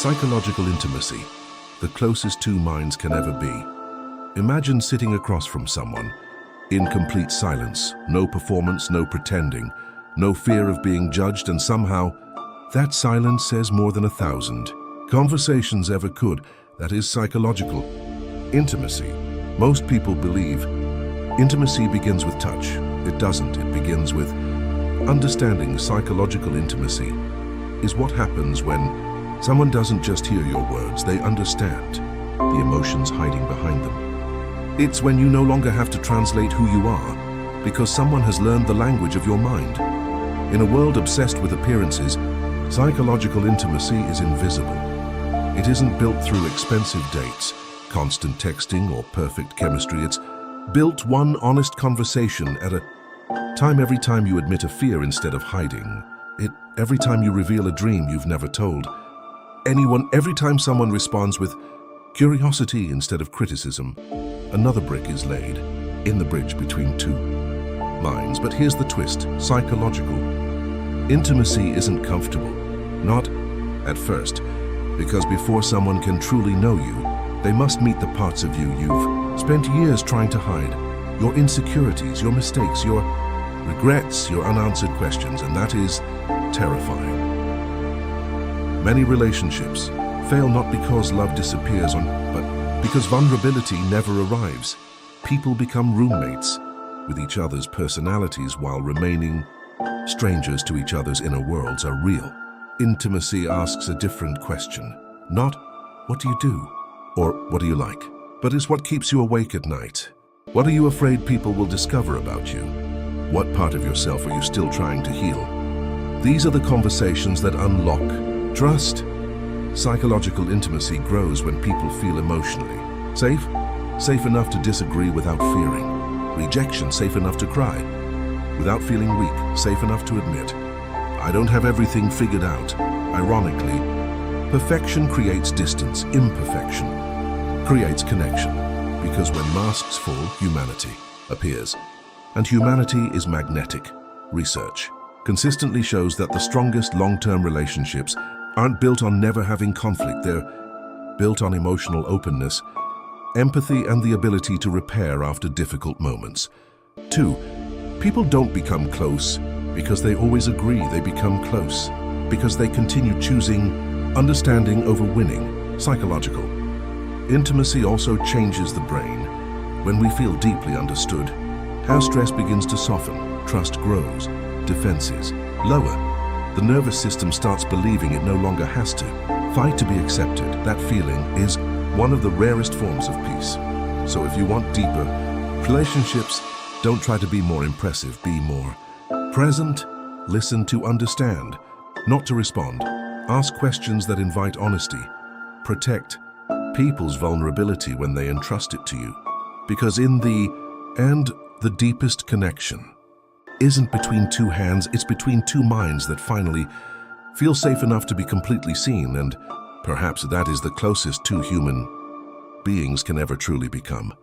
Psychological intimacy, the closest two minds can ever be. Imagine sitting across from someone, in complete silence, no performance, no pretending, no fear of being judged, and somehow, that silence says more than 1,000 conversations ever could. That is psychological intimacy. Most people believe intimacy begins with touch. It doesn't. It begins with understanding. Psychological intimacy is what happens when someone doesn't just hear your words, they understand the emotions hiding behind them. It's when you no longer have to translate who you are because someone has learned the language of your mind. In a world obsessed with appearances, psychological intimacy is invisible. It isn't built through expensive dates, constant texting, or perfect chemistry. It's built one honest conversation at a time. Every time you admit a fear instead of hiding it, every time you reveal a dream you've never told anyone, every time someone responds with curiosity instead of criticism, another brick is laid in the bridge between two minds. But here's the twist: psychological intimacy isn't comfortable. Not at first, because before someone can truly know you, they must meet the parts of you you've spent years trying to hide. Your insecurities, your mistakes, your regrets, your unanswered questions, and that is terrifying. Many relationships fail not because love disappears, but because vulnerability never arrives. People become roommates with each other's personalities while remaining strangers to each other's inner worlds. Are real intimacy asks a different question. Not, what do you do? Or what do you like? But it's what keeps you awake at night. What are you afraid people will discover about you? What part of yourself are you still trying to heal? These are the conversations that unlock trust. Psychological intimacy grows when people feel emotionally safe enough to disagree without fearing rejection, safe enough to cry without feeling weak, safe enough to admit, I don't have everything figured out. Ironically, perfection creates distance, imperfection creates connection, because when masks fall, humanity appears. And humanity is magnetic. Research consistently shows that the strongest long-term relationships aren't built on never having conflict. They're built on emotional openness, empathy, and the ability to repair after difficult moments. 2. People don't become close because they always agree. They become close because they continue choosing understanding over winning. Psychological intimacy also changes the brain. When we feel deeply understood, how stress begins to soften, trust grows, defenses lower. The nervous system starts believing it no longer has to fight to be accepted. That feeling is one of the rarest forms of peace. So if you want deeper relationships, don't try to be more impressive, be more present. Listen to understand, not to respond. Ask questions that invite honesty. Protect people's vulnerability when they entrust it to you. Because in the end, the deepest connection isn't between two hands, it's between two minds that finally feel safe enough to be completely seen, and perhaps that is the closest two human beings can ever truly become.